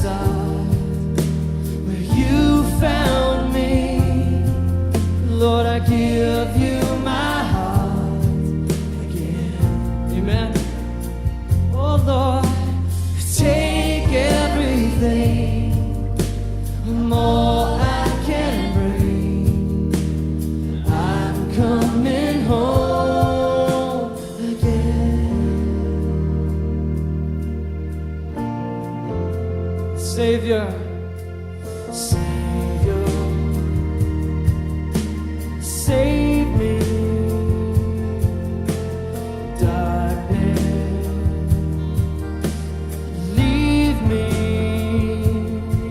start where you found me. Lord, I give you my heart again. Amen. Oh Lord, take everything, more I can bring. I'm coming home again. Savior, Savior, save me. Darkness, leave me.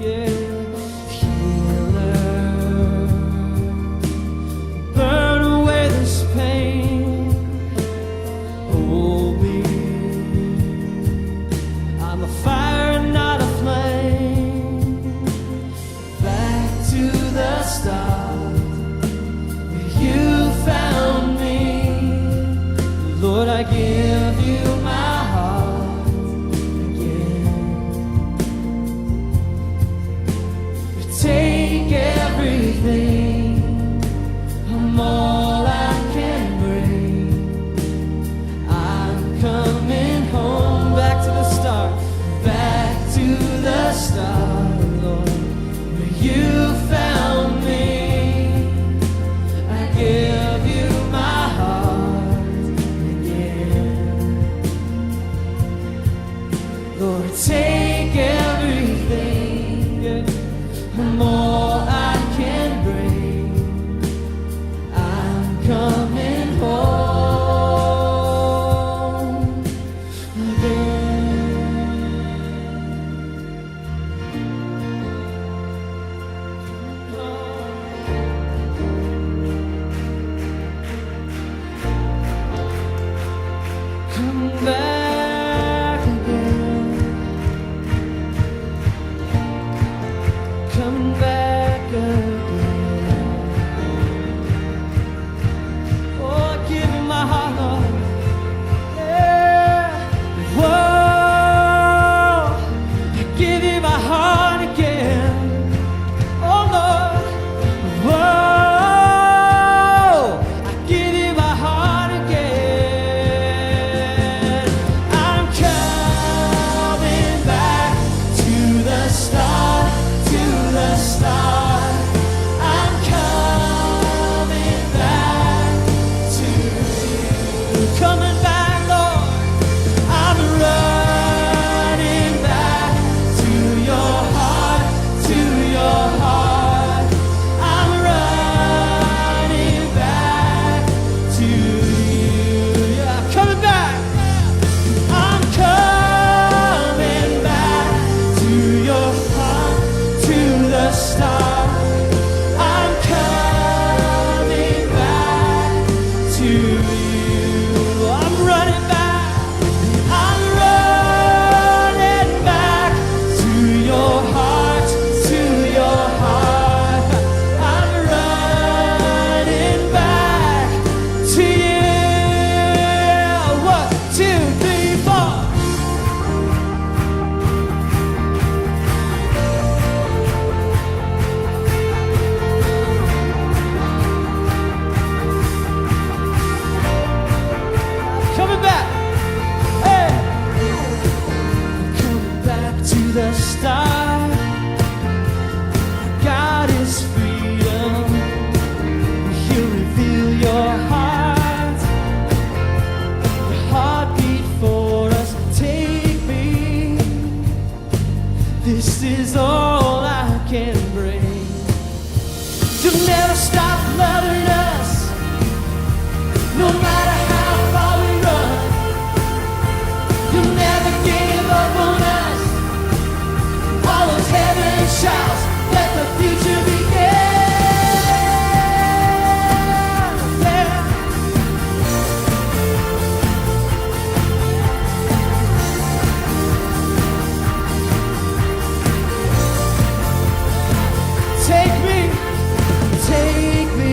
Yeah. Healer, burn away this pain. Hold me. I'm a fire and not a flame. Back to the start where you found me. Lord, I give you my heart again. You take everything, I'm all I can bring. I'm coming home, back to the start, back to the start, Lord, where you found me. I give you my heart again. Lord, take everything, yeah, more I can bring. I'm coming home again. Come back again. Come back again. Oh, I give you my heart, Lord. Yeah. Whoa, I give you my heart again. Oh Lord. Whoa, I give you my heart again. I'm coming back to the start, to the start. I'm coming back to you. Coming back, Lord. I'm running back to your heart, to your heart. I'm running back to you. Yeah, coming back. I'm coming back to your heart, to the start. I'm coming back to you. I'm running back. I'm running back to your heart, to your heart. I'm running back to you. 1, 2, 3, 4. Coming back. Hey. Coming back to the start. God is freedom. He'll reveal your heart. Your heartbeat for us. Take me. This is all I can bring. You'll never stop loving us, no matter how far we run. You'll never give up on us. All those heaven shouts, let the future begin. Yeah. Take me, take me.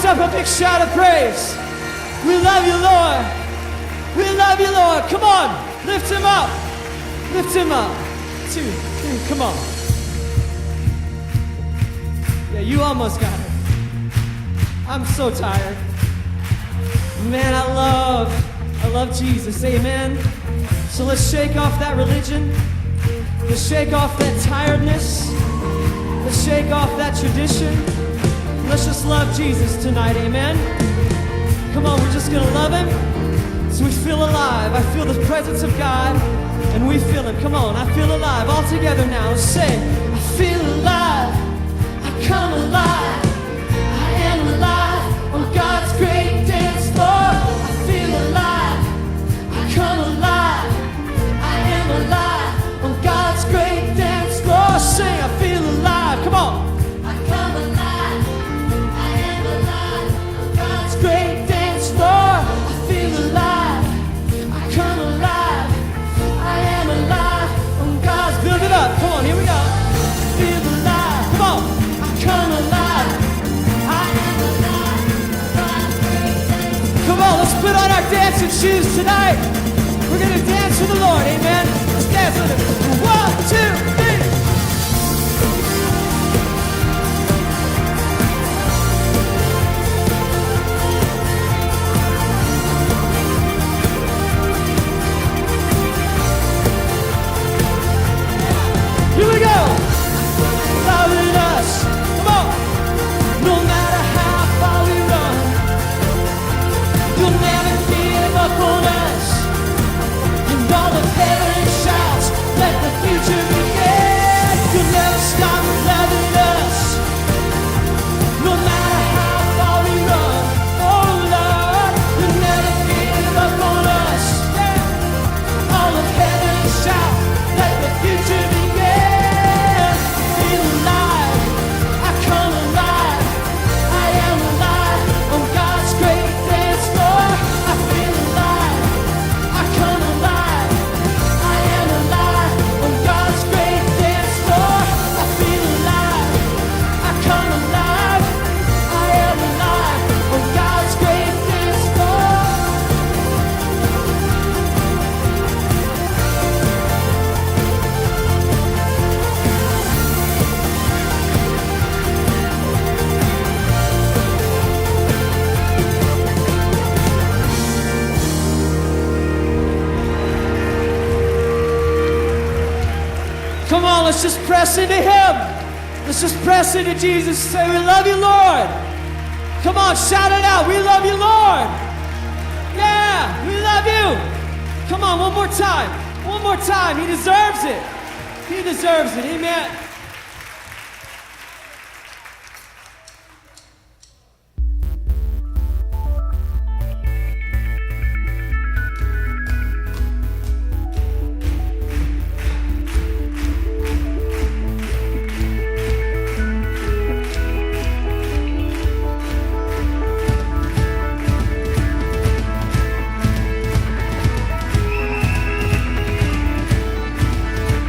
up a big shout of praise. We love you, Lord. We love you, Lord. Come on, lift him up. Lift him up. 2, 3, come on. Yeah, you almost got it. I'm so tired. Man, I love Jesus. Amen. So let's shake off that religion. Let's shake off that tiredness. Let's shake off that tradition. Let's just love Jesus tonight, amen? Come on, we're just gonna love him so we feel alive. I feel the presence of God and we feel him. Come on, I feel alive. All together now, let's say, I feel alive, I come alive, I am alive on God's great dance floor. I feel alive, I come alive, I am alive on God's great dance floor. Sing, I feel alive, come on. I come alive, I am alive on God's great dance floor. I feel alive, I come alive, I am alive on God's. Build it up, come on, here we go. Feel alive, come on. I come alive, I am alive on God's great dance floor. Come on, let's put on our dancing shoes tonight. We're gonna dance with the Lord, amen. Let's dance with him. 1, 2, 3. Here we go. Loving us. Come on. No matter how far we run, you'll never give up on us. And all of heaven shouts, let the future begin. You'll never stop loving us. No matter how far we run, oh Lord, you'll never give up on us. Yeah. All of heaven shouts, let the future begin. Come on, let's just press into him. Let's just press into Jesus. Say, we love you, Lord. Come on, shout it out. We love you, Lord. Yeah, we love you. Come on, one more time. One more time. He deserves it. He deserves it. Amen.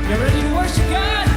You ready to worship God?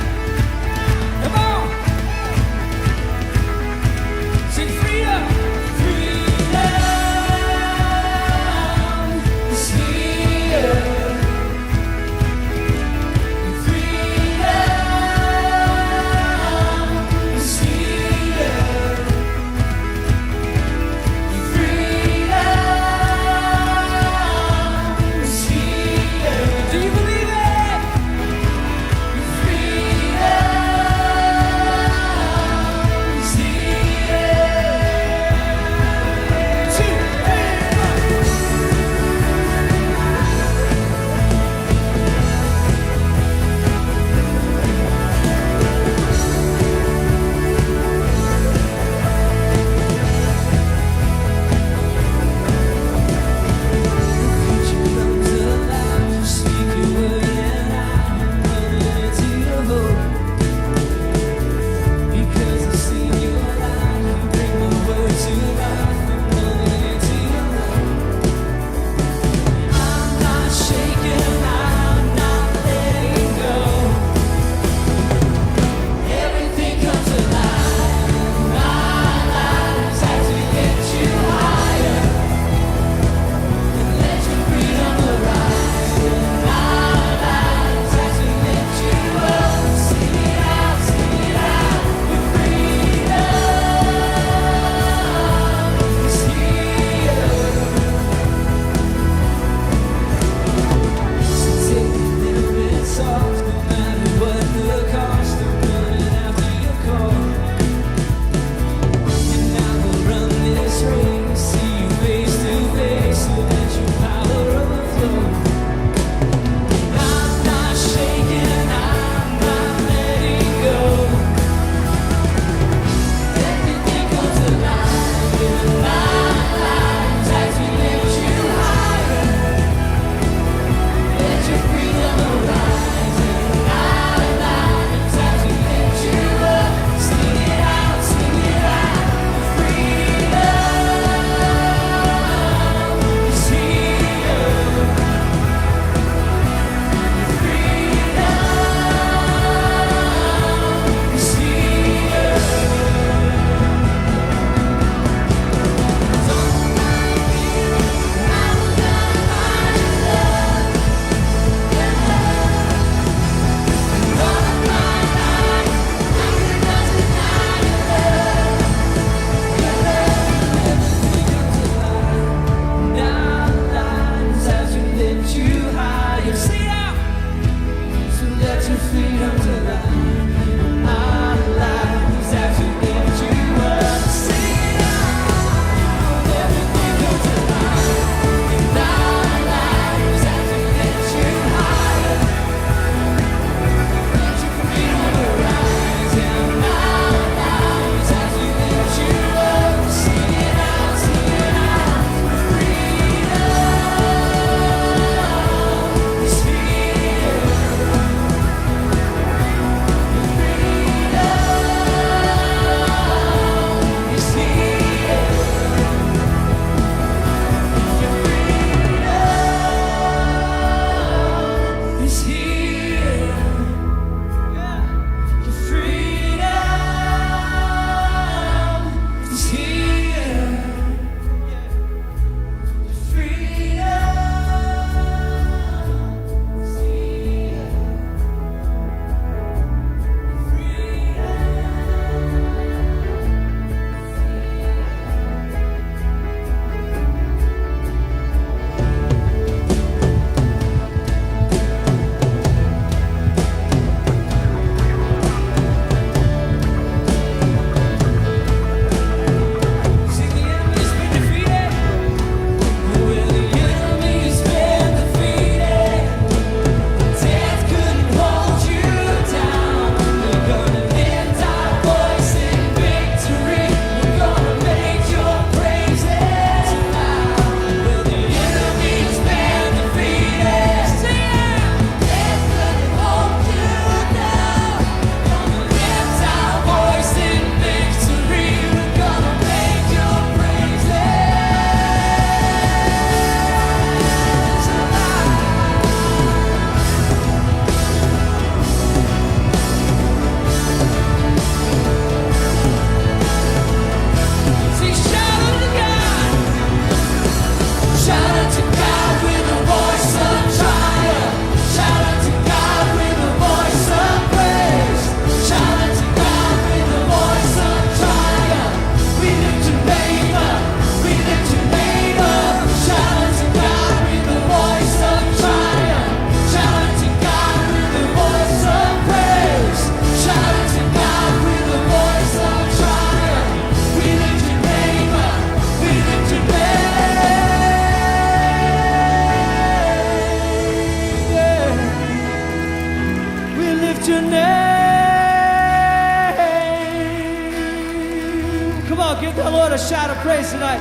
Give the Lord a shout of praise tonight.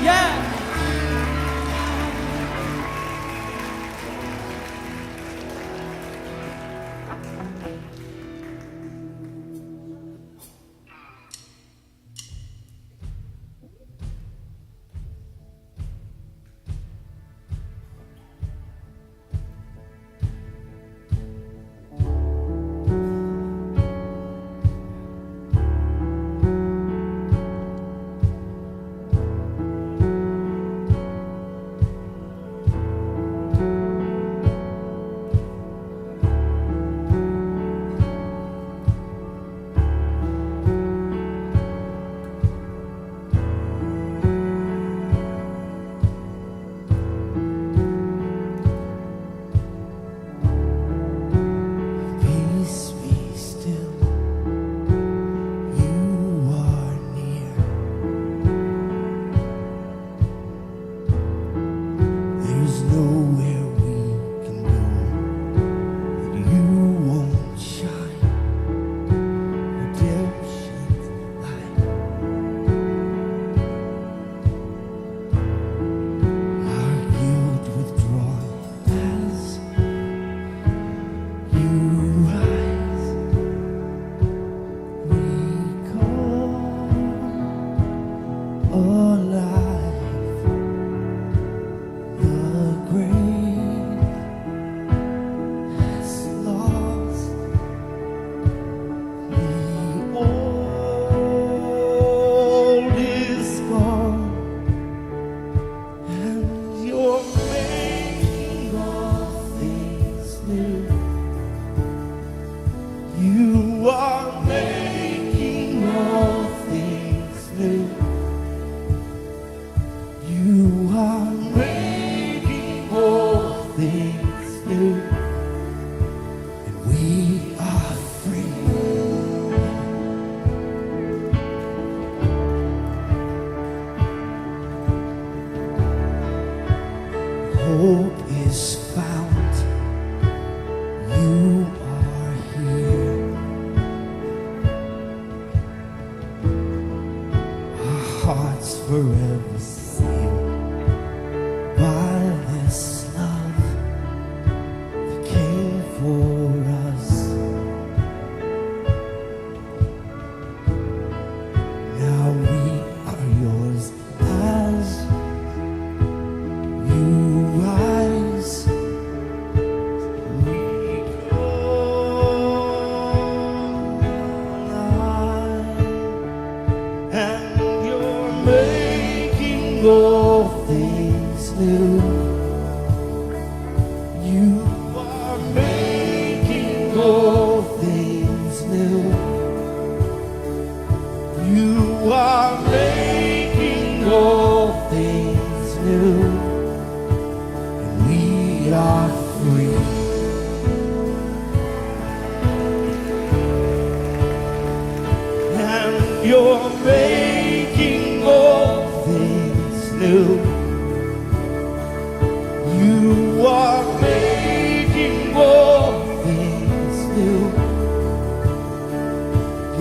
Yeah. Hope is found. You are here. Our hearts forever sealed by this love that came for us. Now we are yours as you rise. We go alive, and you're making all things new. You are making all things new. You are making all things new. We are free. And you're making all things new. You are making all things new.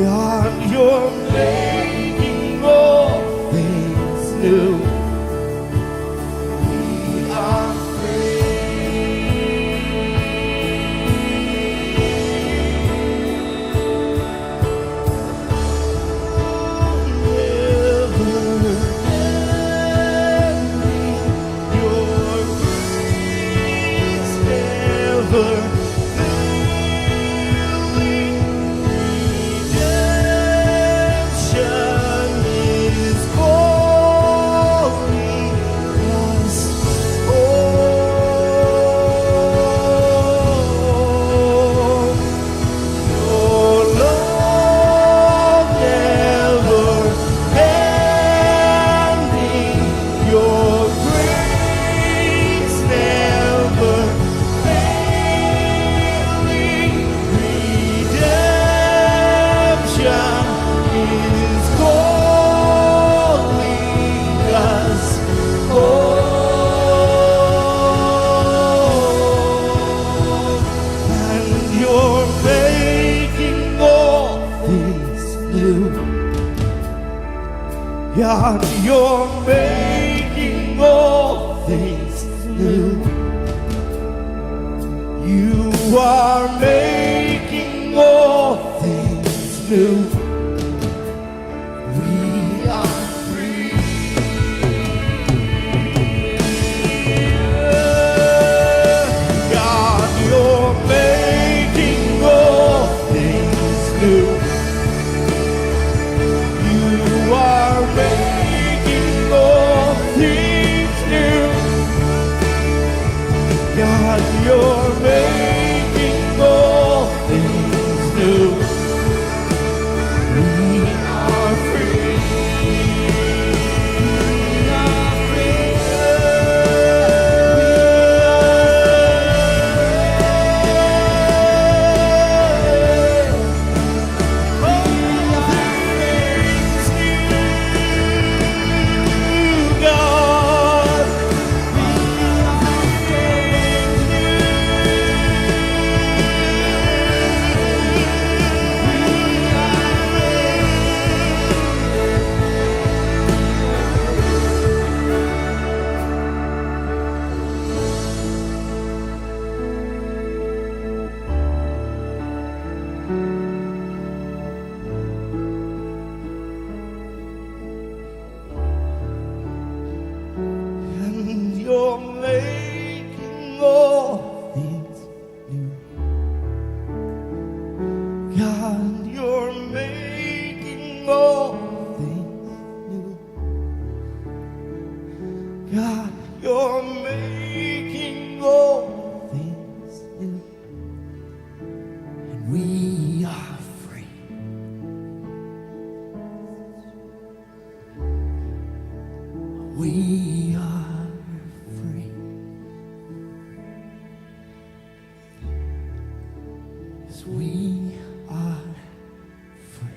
God, you're making all things new. We are God, you're making all things new. You are making all things new. We are free. God, you're making all things new. You are making all things new. God, you're making all things new. We are free. We are free. All things new, God. And you're making all things new. God, you're making all things new. God, you're making all things new. And we are free. We are free. Yes, we are free.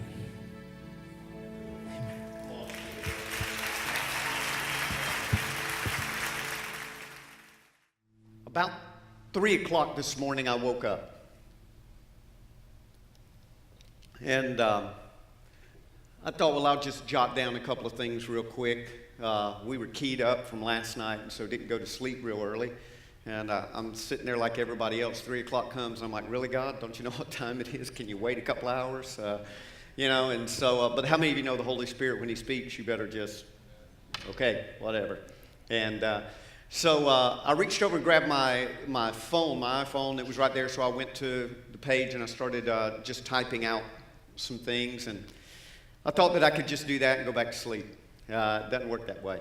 About 3 o'clock this morning, I woke up. And I thought, well, I'll just jot down a couple of things real quick. We were keyed up from last night, and so didn't go to sleep real early. And I'm sitting there like everybody else. 3 o'clock comes, and I'm like, really, God? Don't you know what time it is? Can you wait a couple hours? And so, but how many of you know the Holy Spirit, when He speaks, you better just, okay, whatever. And so I reached over and grabbed my iPhone. It was right there, so I went to the page, and I started just typing out some things. And I thought that I could just do that and go back to sleep. It doesn't work that way.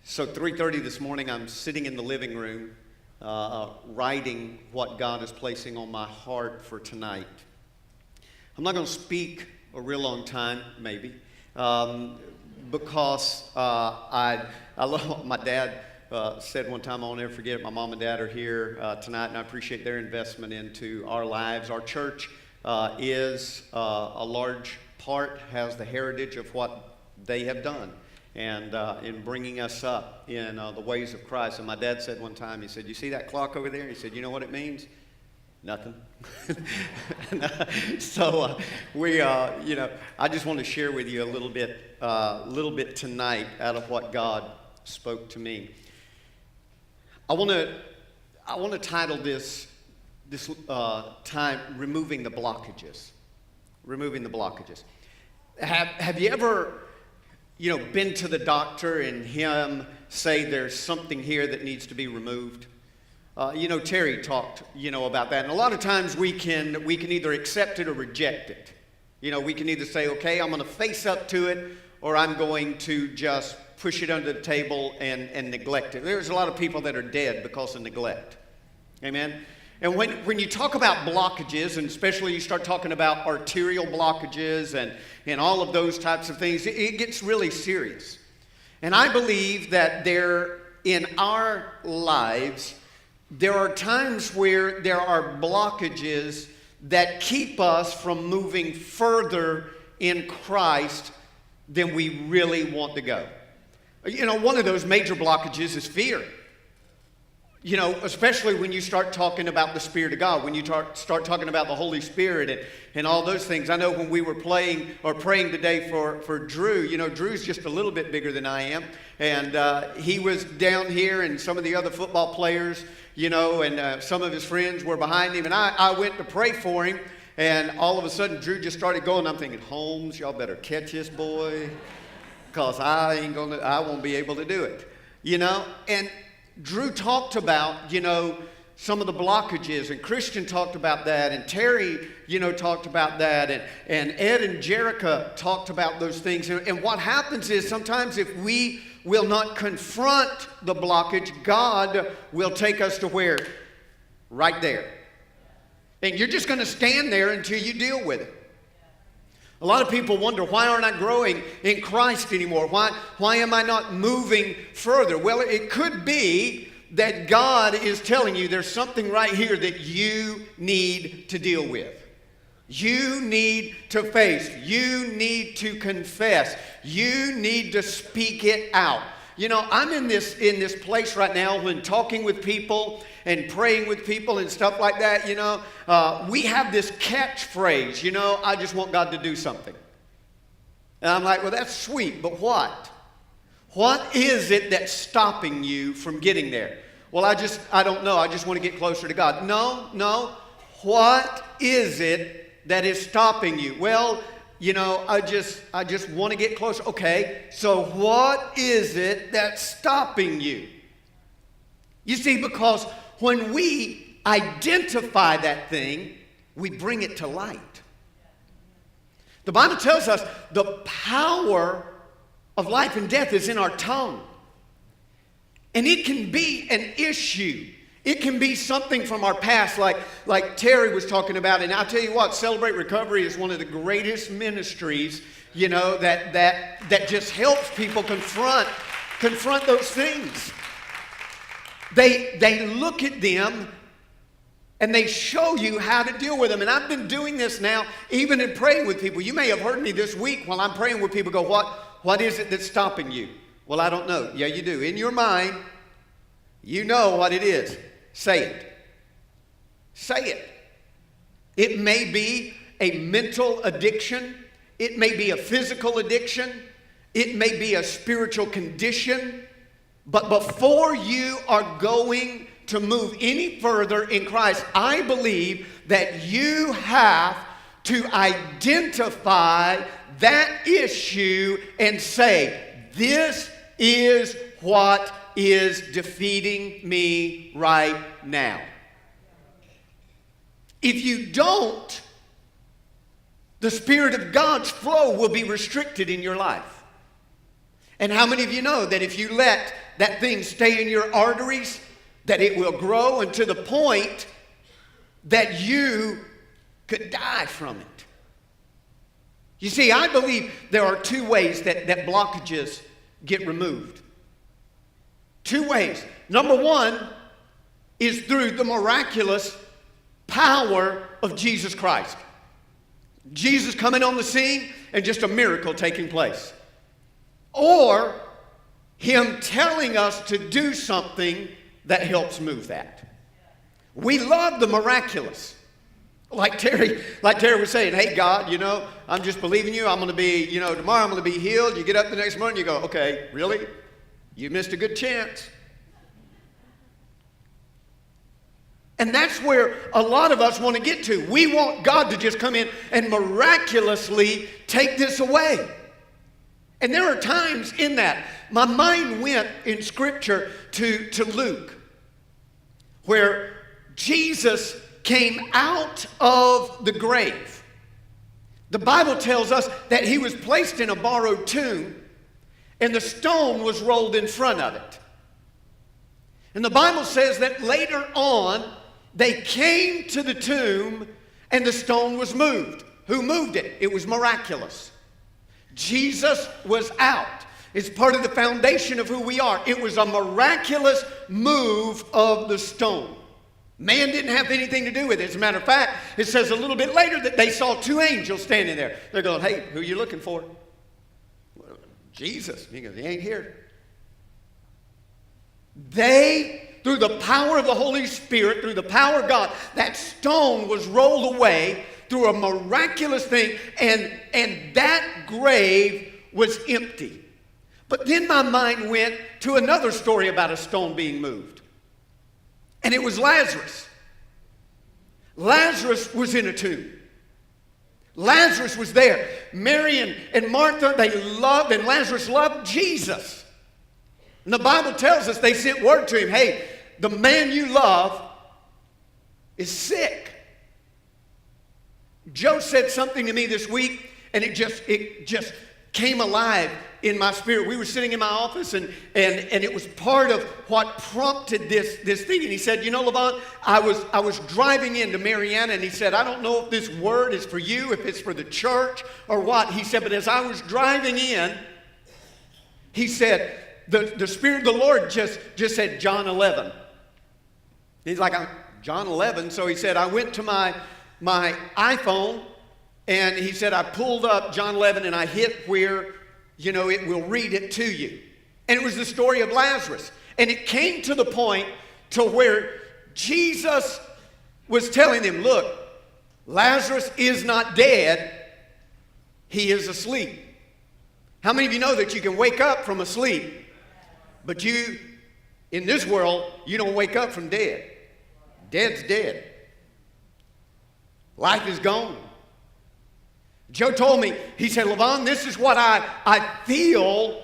So 3:30 this morning, I'm sitting in the living room writing what God is placing on my heart for tonight. I'm not going to speak a real long time, maybe, because I love what my dad said one time. I'll never forget it. My mom and dad are here tonight, and I appreciate their investment into our lives. Our church is a large part, has the heritage of what they have done, and in bringing us up in the ways of Christ. And my dad said one time, he said, you see that clock over there? He said, you know what it means? Nothing. So I just want to share with you a little bit tonight out of what God spoke to me. I want to title this time, Removing the Blockages. Removing the blockages. Have you ever, been to the doctor and him say there's something here that needs to be removed? Terry talked, about that. And a lot of times we can either accept it or reject it. We can either say, okay, I'm going to face up to it, or I'm going to just push it under the table and neglect it. There's a lot of people that are dead because of neglect. Amen? And when you talk about blockages, and especially you start talking about arterial blockages and all of those types of things, it gets really serious. And I believe that in our lives, there are times where there are blockages that keep us from moving further in Christ than we really want to go. One of those major blockages is fear. You know, especially when you start talking about the Spirit of God, when you start talking about the Holy Spirit and all those things. I know when we were playing or praying today for Drew, you know, Drew's just a little bit bigger than I am. And he was down here, and some of the other football players, you know, and some of his friends were behind him. And I went to pray for him, and all of a sudden Drew just started going. I'm thinking, Holmes, y'all better catch this boy, because I won't be able to do it, you know. And Drew talked about, you know, some of the blockages, and Christian talked about that, and Terry, you know, talked about that, and Ed and Jerica talked about those things. And what happens is sometimes if we will not confront the blockage, God will take us to where? Right there. And you're just going to stand there until you deal with it. A lot of people wonder, why aren't I growing in Christ anymore? Why am I not moving further? Well, it could be that God is telling you there's something right here that you need to deal with. You need to face. You need to confess. You need to speak it out. You know, I'm in this place right now when talking with people and praying with people and stuff like that, you know, we have this catchphrase, you know, I just want God to do something. And I'm like, well, that's sweet, but what? What is it that's stopping you from getting there? Well, I don't know. I just want to get closer to God. No. What is it that is stopping you? Well, you know, I just want to get closer. Okay, so what is it that's stopping you? You see, because when we identify that thing, we bring it to light. The Bible tells us the power of life and death is in our tongue. And it can be an issue. It can be something from our past, like Terry was talking about. And I'll tell you what, Celebrate Recovery is one of the greatest ministries, you know, that just helps people confront those things. They look at them and they show you how to deal with them. And I've been doing this now, even in praying with people. You may have heard me this week while I'm praying with people go, what is it that's stopping you? Well, I don't know. Yeah, you do. In your mind, you know what it is. Say it. Say it. It may be a mental addiction. It may be a physical addiction. It may be a spiritual condition. But before you are going to move any further in Christ, I believe that you have to identify that issue and say, this is what is defeating me right now. If you don't, the Spirit of God's flow will be restricted in your life. And how many of you know that if you let that thing stay in your arteries, that it will grow and to the point that you could die from it? You see, I believe there are two ways that blockages get removed. Two ways. Number one is through the miraculous power of Jesus Christ. Jesus coming on the scene and just a miracle taking place. Or Him telling us to do something that helps move that. We love the miraculous. Like Terry was saying, hey, God, you know, I'm just believing you. I'm going to be, you know, tomorrow I'm going to be healed. You get up the next morning, you go, okay, really? You missed a good chance. And that's where a lot of us want to get to. We want God to just come in and miraculously take this away. And there are times in that. My mind went in Scripture to Luke, where Jesus came out of the grave. The Bible tells us that He was placed in a borrowed tomb, and the stone was rolled in front of it. And the Bible says that later on, they came to the tomb and the stone was moved. Who moved it? It was miraculous. Jesus was out. It's part of the foundation of who we are. It was a miraculous move of the stone. Man didn't have anything to do with it. As a matter of fact, it says a little bit later that they saw two angels standing there. They're going, hey, who are you looking for? Well, Jesus. He goes, he ain't here. The through the power of the Holy Spirit, through the power of God, that stone was rolled away through a miraculous thing, and that grave was empty. But then my mind went to another story about a stone being moved. And it was Lazarus. Lazarus was in a tomb. Lazarus was there. Mary and Martha, they loved, and Lazarus loved Jesus. And the Bible tells us they sent word to him, hey, the man you love is sick. Joe said something to me this week, and it just came alive in my spirit. We were sitting in my office, and it was part of what prompted this thing. And he said, you know, LaVon, I was driving into Mariana, and he said, I don't know if this word is for you, if it's for the church or what. He said, but as I was driving in, he said, the Spirit of the Lord just said John 11. He's like, John 11. So he said, I went to my iPhone, and he said, I pulled up John 11, and I hit where, you know, it will read it to you. And it was the story of Lazarus. And it came to the point to where Jesus was telling them, look, Lazarus is not dead. He is asleep. How many of you know that you can wake up from asleep, but you, in this world, you don't wake up from dead? Dead's dead. Life is gone. Joe told me, he said, LaVon, this is what I feel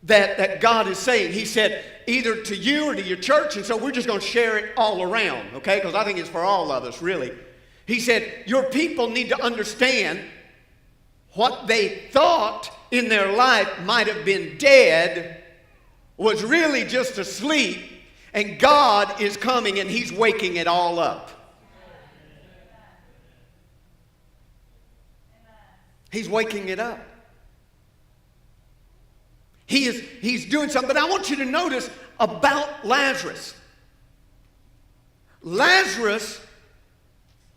that God is saying. He said, either to you or to your church, and so we're just going to share it all around, okay? Because I think it's for all of us, really. He said, your people need to understand what they thought in their life might have been dead was really just asleep, and God is coming and he's waking it all up. He's waking it up. He's doing something. But I want you to notice about Lazarus. Lazarus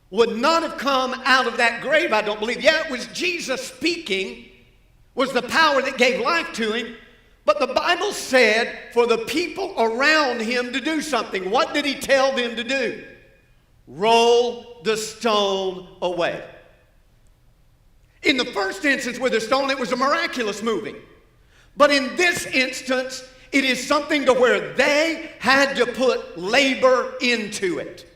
would not have come out of that grave, I don't believe. Yeah, it was Jesus speaking, was the power that gave life to him. But the Bible said for the people around him to do something. What did he tell them to do? Roll the stone away. In the first instance with the stone, it was a miraculous moving. But in this instance, it is something to where they had to put labor into it.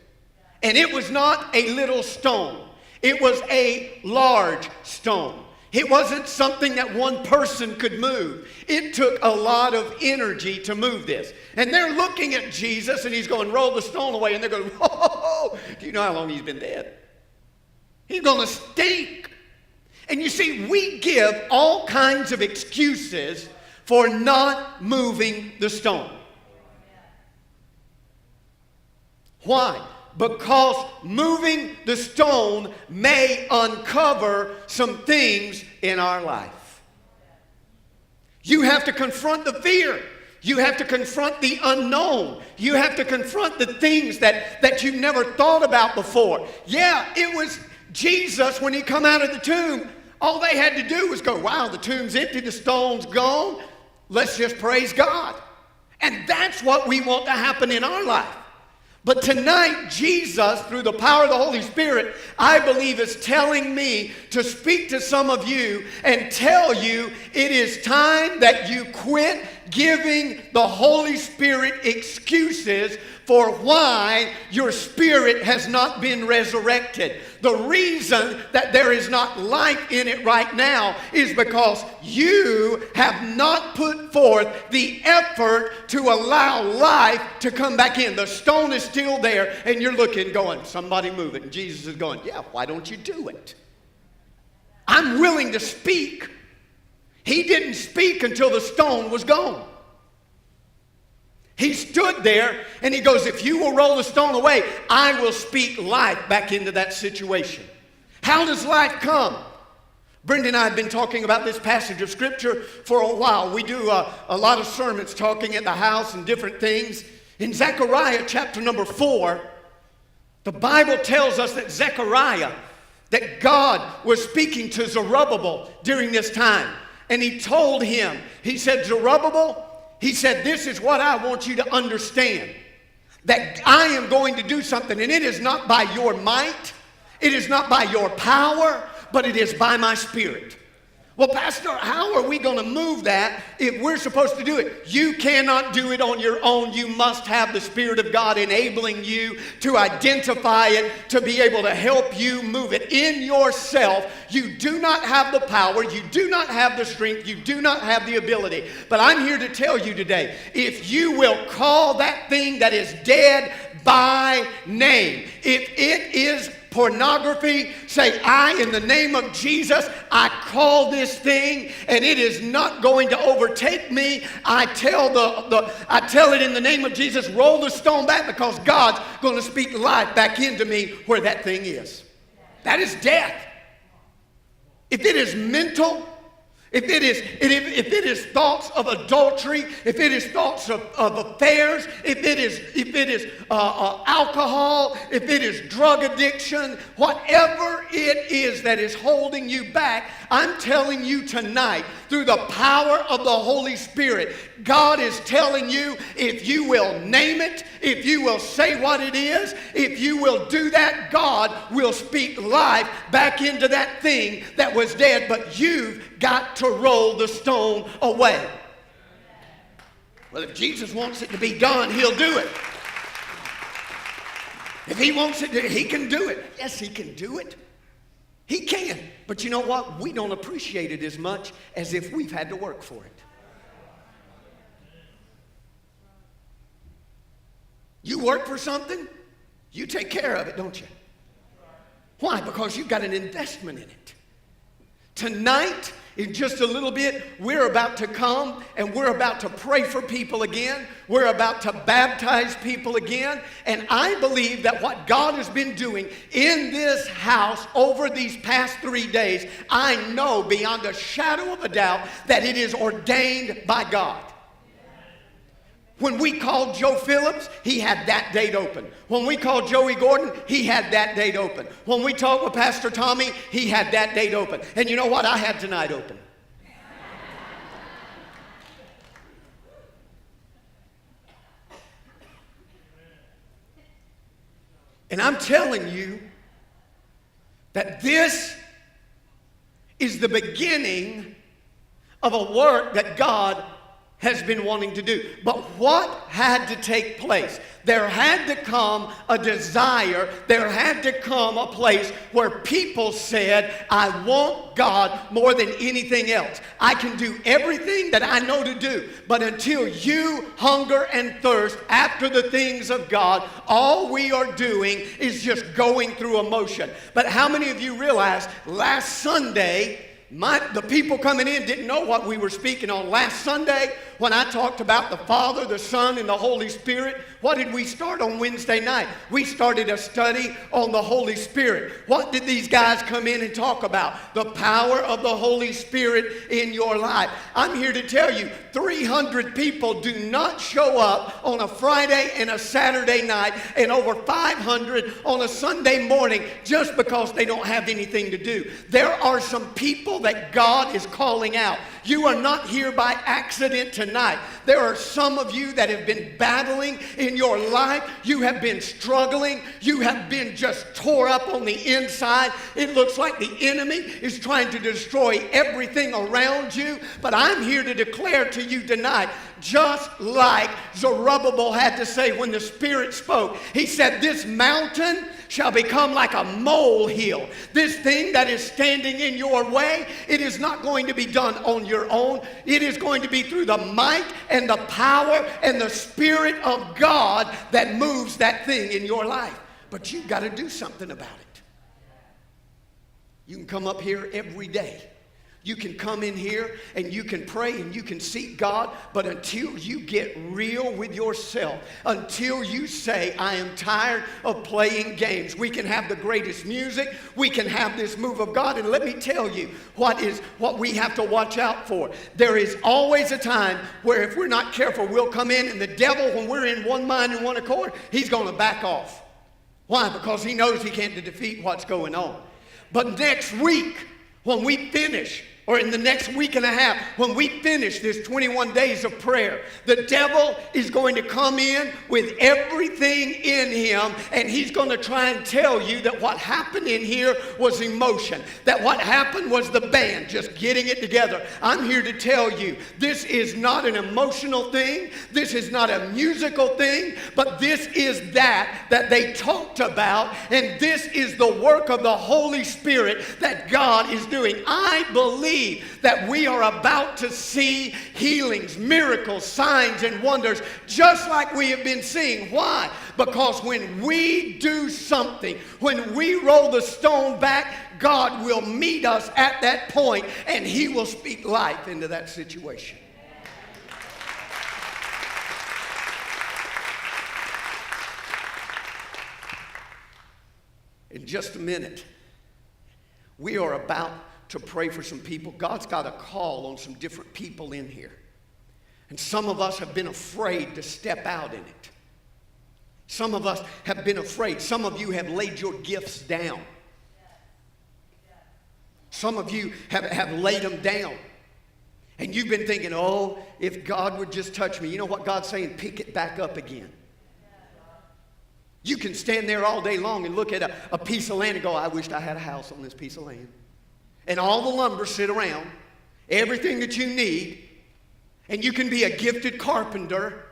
And it was not a little stone. It was a large stone. It wasn't something that one person could move. It took a lot of energy to move this. And they're looking at Jesus, and he's going, roll the stone away. And they're going, whoa, do you know how long he's been dead? He's going to stink. And you see, we give all kinds of excuses for not moving the stone. Why? Because moving the stone may uncover some things in our life. You have to confront the fear. You have to confront the unknown. You have to confront the things that you've never thought about before. Yeah, it was Jesus when he come out of the tomb. All they had to do was go, wow, the tomb's empty, the stone's gone. Let's just praise God. And that's what we want to happen in our life. But tonight, Jesus, through the power of the Holy Spirit, I believe is telling me to speak to some of you and tell you it is time that you quit giving the Holy Spirit excuses for why your spirit has not been resurrected. The reason that there is not life in it right now is because you have not put forth the effort to allow life to come back in. The stone is still there, and you're looking, going, somebody move it. And Jesus is going, yeah, why don't you do it? I'm willing to speak. He didn't speak until the stone was gone. He stood there and he goes, if you will roll the stone away, I will speak life back into that situation. How does life come? Brenda and I have been talking about this passage of Scripture for a while. We do a lot of sermons talking at the house and different things. In Zechariah chapter number 4, the Bible tells us that Zechariah, that God was speaking to Zerubbabel during this time. And he told him, he said, Zerubbabel, he said, this is what I want you to understand. that I am going to do something, and it is not by your might, it is not by your power, but it is by my Spirit. Well, Pastor, how are we going to move that if we're supposed to do it? You cannot do it on your own. You must have the Spirit of God enabling you to identify it, to be able to help you move it. In yourself, you do not have the power, you do not have the strength, you do not have the ability. But I'm here to tell you today, if you will call that thing that is dead by name, if it is pornography, say, I, in the name of Jesus, I call this thing, and it is not going to overtake me. I tell it in the name of Jesus, roll the stone back, because God's going to speak life back into me where that thing is. That is death. If it is mental, if it is thoughts of adultery, if it is thoughts of affairs, if it is alcohol, if it is drug addiction, whatever it is that is holding you back, I'm telling you tonight, through the power of the Holy Spirit, God is telling you, if you will name it, if you will say what it is, if you will do that, God will speak life back into that thing that was dead. But you've got to roll the stone away. Well, if Jesus wants it to be done, he'll do it. If he wants it to, he can do it. Yes, he can do it. He can. But you know what? We don't appreciate it as much as if we've had to work for it. You work for something, you take care of it, don't you? Why? Because you've got an investment in it. Tonight, in just a little bit, we're about to come and we're about to pray for people again. We're about to baptize people again. And I believe that what God has been doing in this house over these past 3 days, I know beyond a shadow of a doubt that it is ordained by God. When we called Joe Phillips, he had that date open. When we called Joey Gordon, he had that date open. When we talked with Pastor Tommy, he had that date open. And you know what? I had tonight open. And I'm telling you that this is the beginning of a work that God has been wanting to do. But what had to take place? There had to come a desire, there had to come a place where people said, I want God more than anything else. I can do everything that I know to do, but until you hunger and thirst after the things of God, all we are doing is just going through emotion. But how many of you realize last Sunday, the people coming in didn't know what we were speaking on. Last Sunday, when I talked about the Father, the Son, and the Holy Spirit, what did we start on Wednesday night? We started a study on the Holy Spirit. What did these guys come in and talk about? The power of the Holy Spirit in your life. I'm here to tell you, 300 people do not show up on a Friday and a Saturday night, and over 500 on a Sunday morning just because they don't have anything to do. There are some people that God is calling out. You are not here by accident tonight. There are some of you that have been battling in your life. You have been struggling. You have been just tore up on the inside. It looks like the enemy is trying to destroy everything around you. But I'm here to declare to you tonight, just like Zerubbabel had to say when the Spirit spoke, he said, this mountain shall become like a molehill. This thing that is standing in your way, it is not going to be done on your own. It is going to be through the might and the power and the Spirit of God that moves that thing in your life. But you've got to do something about it. You can come up here every day. You can come in here and you can pray and you can seek God, but until you get real with yourself, until you say, I am tired of playing games. We can have the greatest music, we can have this move of God, and let me tell you what we have to watch out for. There is always a time where if we're not careful, we'll come in and the devil, when we're in one mind and one accord, he's going to back off. Why? Because he knows he can't defeat what's going on. But next week, when we finish, or in the next week and a half, when we finish this 21 days of prayer, the devil is going to come in with everything in him, and he's going to try and tell you that what happened in here was emotion, that what happened was the band just getting it together. I'm here to tell you, this is not an emotional thing, this is not a musical thing, but this is that they talked about, and this is the work of the Holy Spirit that God is doing. I believe that we are about to see healings, miracles, signs, and wonders, just like we have been seeing. Why? Because when we do something, when we roll the stone back, God will meet us at that point, and He will speak life into that situation. In just a minute, we are about to pray for some people. God's got a call on some different people in here. And some of us have been afraid to step out in it. Some of us have been afraid. Some of you have laid your gifts down. Some of you have laid them down. And you've been thinking, oh, if God would just touch me. You know what God's saying? Pick it back up again. You can stand there all day long and look at a piece of land and go, I wished I had a house on this piece of land. And all the lumber sit around, everything that you need, and you can be a gifted carpenter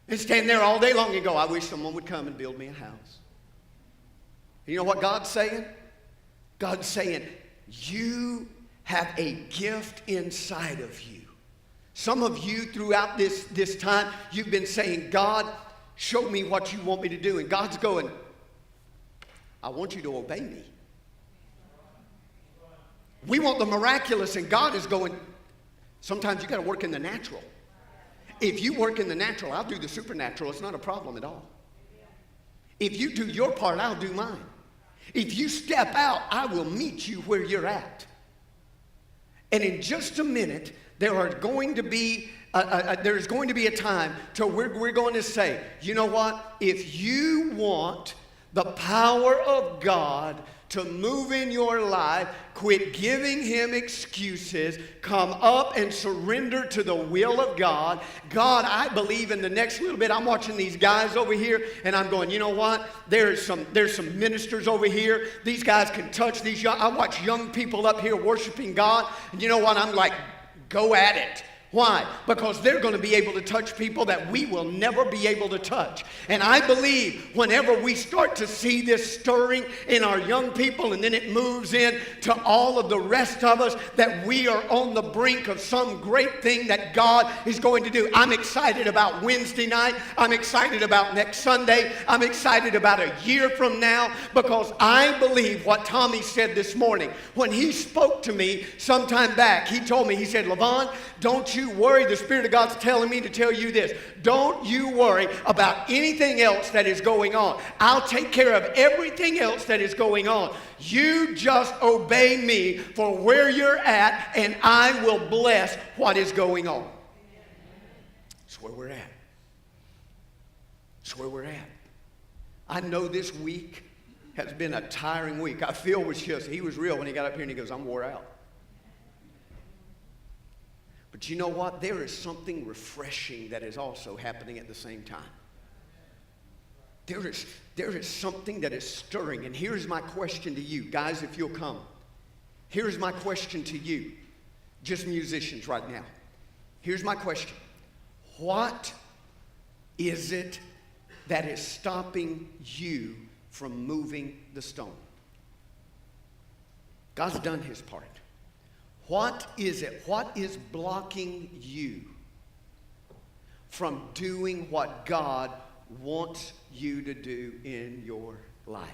and stand there all day long and go, I wish someone would come and build me a house. You know what God's saying? God's saying, you have a gift inside of you. Some of you throughout this time, you've been saying, God, show me what you want me to do. And God's going, I want you to obey me. We want the miraculous, and God is going, sometimes you got to work in the natural. If you work in the natural, I'll do the supernatural. It's not a problem at all. If you do your part, I'll do mine. If you step out, I will meet you where you're at. And in just a minute, there's going to be a time to where we're going to say, you know what? If you want the power of God to move in your life, quit giving Him excuses, come up and surrender to the will of God. God, I believe in the next little bit, I'm watching these guys over here, and I'm going, you know what? There's some ministers over here. These guys can touch these young. I watch young people up here worshiping God, and you know what? I'm like, go at it. Why? Because they're going to be able to touch people that we will never be able to touch. And I believe whenever we start to see this stirring in our young people, and then it moves in to all of the rest of us, that we are on the brink of some great thing that God is going to do. I'm excited about Wednesday night. I'm excited about next Sunday. I'm excited about a year from now, because I believe what Tommy said this morning. When he spoke to me sometime back, he told me, he said, LaVon, don't you worry. The Spirit of God's telling me to tell you this. Don't you worry about anything else that is going on. I'll take care of everything else that is going on. You just obey me for where you're at, and I will bless what is going on. That's where we're at. That's where we're at. I know this week has been a tiring week. I feel he was real when he got up here and he goes, I'm wore out. But you know what? There is something refreshing that is also happening at the same time. There is something that is stirring. And here's my question to you. Guys, if you'll come. Here's my question to you. Just musicians right now. Here's my question. What is it that is stopping you from moving the stone? God's done His part. What is it? What is blocking you from doing what God wants you to do in your life?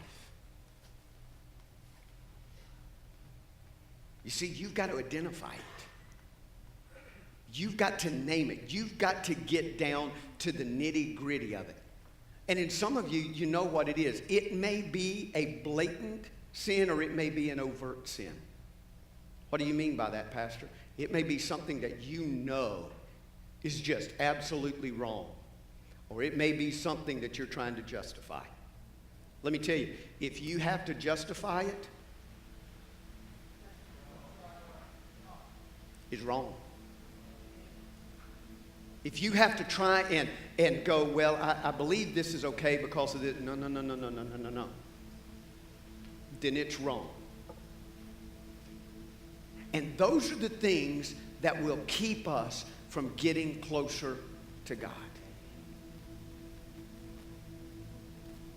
You see, you've got to identify it. You've got to name it. You've got to get down to the nitty-gritty of it. And in some of you, you know what it is. It may be a blatant sin, or it may be an overt sin. What do you mean by that, Pastor? It may be something that you know is just absolutely wrong. Or it may be something that you're trying to justify. Let me tell you, if you have to justify it, is wrong. If you have to try and go, well, I believe this is okay because of this. No. Then it's wrong. And those are the things that will keep us from getting closer to God.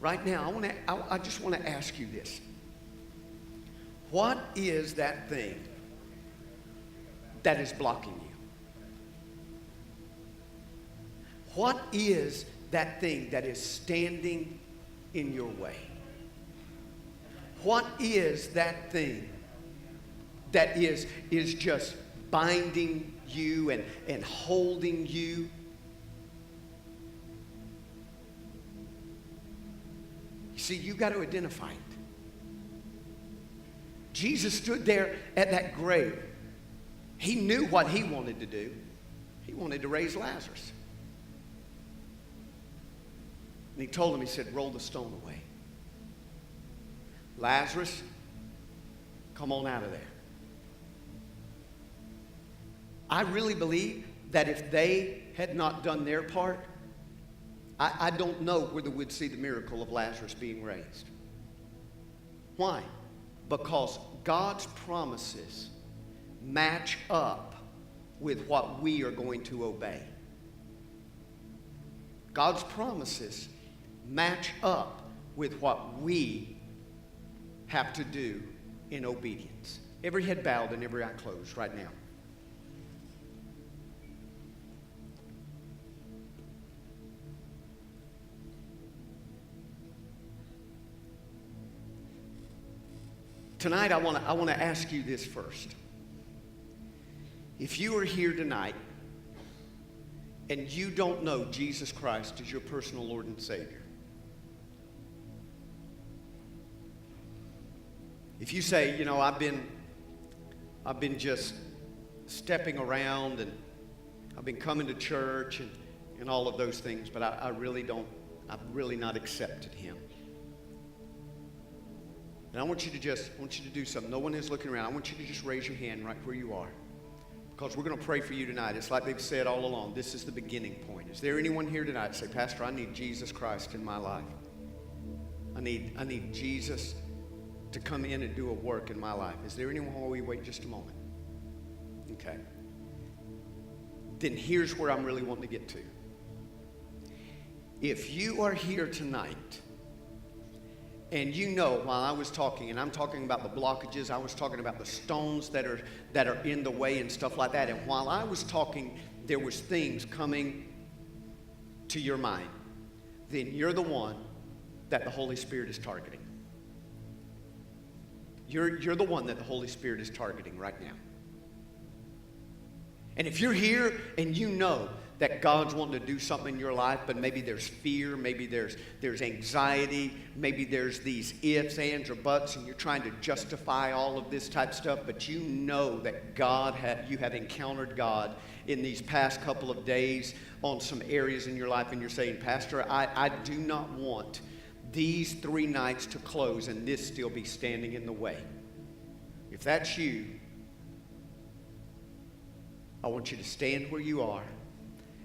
Right now, I just want to ask you this. What is that thing that is blocking you? What is that thing that is standing in your way? What is that thing that is just binding you and holding you? You see, you got to identify it. Jesus stood there at that grave. He knew what he wanted to do. He wanted to raise Lazarus. And he told him, he said, roll the stone away. Lazarus, come on out of there. I really believe that if they had not done their part, I don't know whether we'd see the miracle of Lazarus being raised. Why? Because God's promises match up with what we are going to obey. God's promises match up with what we have to do in obedience. Every head bowed and every eye closed right now. Tonight, I want to ask you this first. If you are here tonight and you don't know Jesus Christ as your personal Lord and Savior, if you say, you know, I've been just stepping around and I've been coming to church and all of those things, but I've really not accepted Him. And I want you to do something. No one is looking around. I want you to just raise your hand right where you are. Because we're going to pray for you tonight. It's like they've said all along. This is the beginning point. Is there anyone here tonight that say, Pastor, I need Jesus Christ in my life. I need Jesus to come in and do a work in my life. Is there anyone while we wait just a moment? Okay. Then here's where I'm really wanting to get to. If you are here tonight, and you know, while I was talking, and I'm talking about the blockages, I was talking about the stones that are in the way and stuff like that. And while I was talking, there was things coming to your mind. Then you're the one that the Holy Spirit is targeting. You're the one that the Holy Spirit is targeting right now. And if you're here and you know that God's wanting to do something in your life, but maybe there's fear, maybe there's anxiety, maybe there's these ifs, ands, or buts, and you're trying to justify all of this type of stuff, but you know that you have encountered God in these past couple of days on some areas in your life, and you're saying, Pastor, I do not want these 3 nights to close and this still be standing in the way. If that's you, I want you to stand where you are.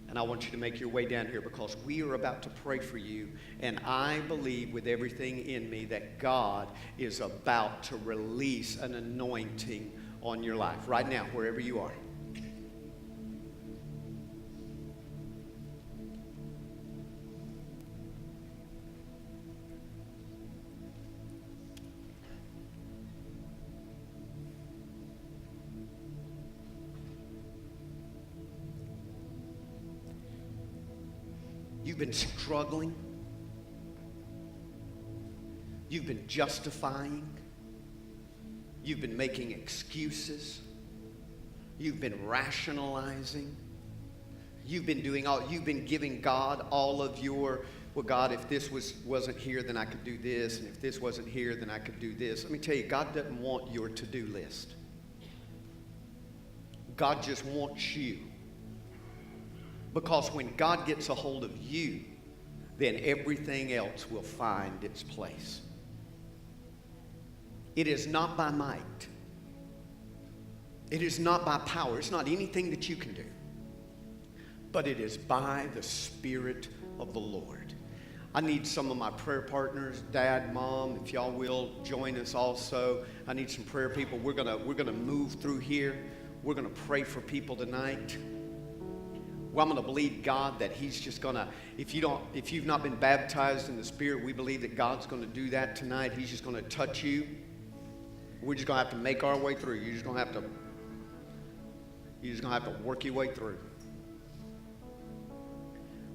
And I want you to make your way down here because we are about to pray for you. And I believe with everything in me that God is about to release an anointing on your life right now, wherever you are. You've been struggling. You've been justifying. You've been making excuses. You've been rationalizing. You've been giving God all of your, well, God, if this wasn't here, then I could do this. And if this wasn't here, then I could do this. Let me tell you, God doesn't want your to-do list. God just wants you. Because when God gets a hold of you, then everything else will find its place. It is not by might. It is not by power. It's not anything that you can do. But it is by the Spirit of the Lord. I need some of my prayer partners, Dad, Mom, if y'all will join us also. I need some prayer people. We're gonna move through here. We're gonna pray for people tonight. Well, I'm gonna believe God that He's just gonna, if you've not been baptized in the Spirit, we believe that God's gonna do that tonight. He's just gonna touch you. We're just gonna have to make our way through. You're just gonna have to work your way through.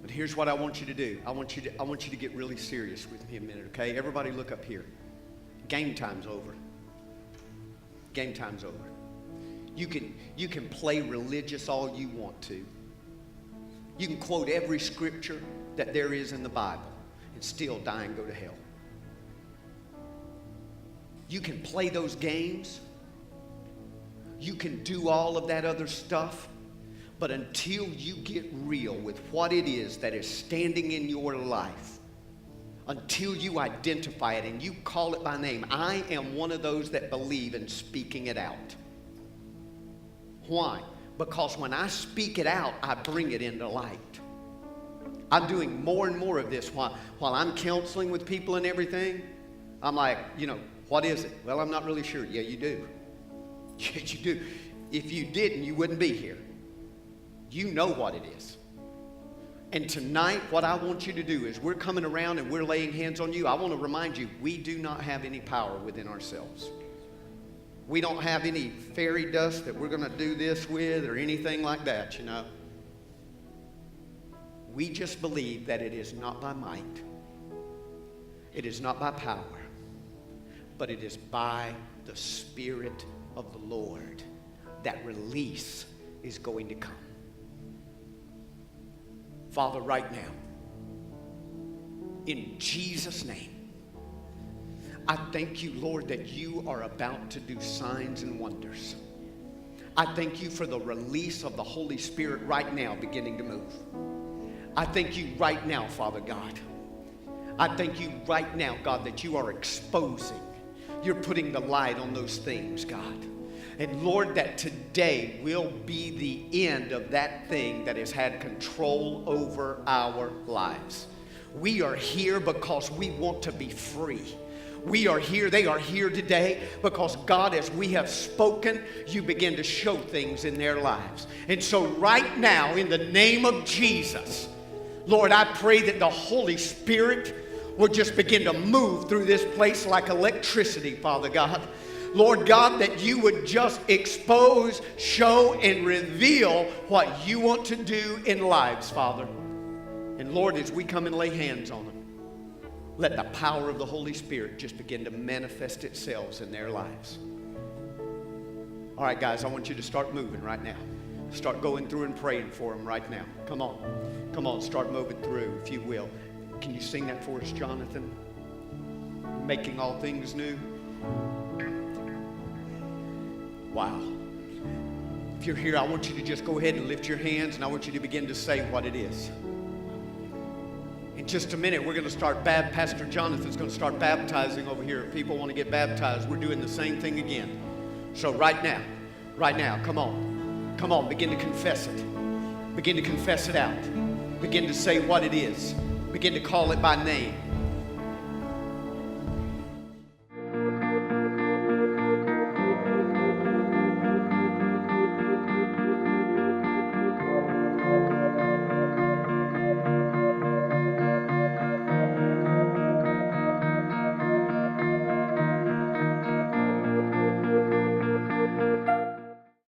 But here's what I want you to do. I want you to get really serious with me a minute, okay? Everybody look up here. Game time's over. Game time's over. You can play religious all you want to. You can quote every scripture that there is in the Bible and still die and go to hell. You can play those games. You can do all of that other stuff. But until you get real with what it is that is standing in your life, until you identify it and you call it by name, I am one of those that believe in speaking it out. Why? Because when I speak it out, I bring it into light. I'm doing more and more of this while I'm counseling with people and everything. I'm like, what is it? Well, I'm not really sure. Yeah, you do. Yeah, you do. If you didn't, you wouldn't be here. You know what it is. And tonight, what I want you to do is we're coming around and we're laying hands on you. I want to remind you, we do not have any power within ourselves. We don't have any fairy dust that we're going to do this with or anything like that, We just believe that it is not by might. It is not by power. But it is by the Spirit of the Lord that release is going to come. Father, right now, in Jesus' name, I thank you, Lord, that you are about to do signs and wonders. I thank you for the release of the Holy Spirit right now beginning to move. I thank you right now, Father God. I thank you right now, God, that you are exposing. You're putting the light on those things, God. And Lord, that today will be the end of that thing that has had control over our lives. We are here because we want to be free. We are here, they are here today because God, as we have spoken, you begin to show things in their lives. And so right now, in the name of Jesus, Lord, I pray that the Holy Spirit will just begin to move through this place like electricity, Father God. Lord God, that you would just expose, show, and reveal what you want to do in lives, Father. And Lord, as we come and lay hands on them, let the power of the Holy Spirit just begin to manifest itself in their lives. All right, guys, I want you to start moving right now. Start going through and praying for them right now. Come on. Come on, start moving through, if you will. Can you sing that for us, Jonathan? Making all things new. Wow. If you're here, I want you to just go ahead and lift your hands, and I want you to begin to say what it is. In just a minute, we're going to start, Pastor Jonathan's going to start baptizing over here. If people want to get baptized, we're doing the same thing again. So right now, come on, begin to confess it. Begin to confess it out. Begin to say what it is. Begin to call it by name.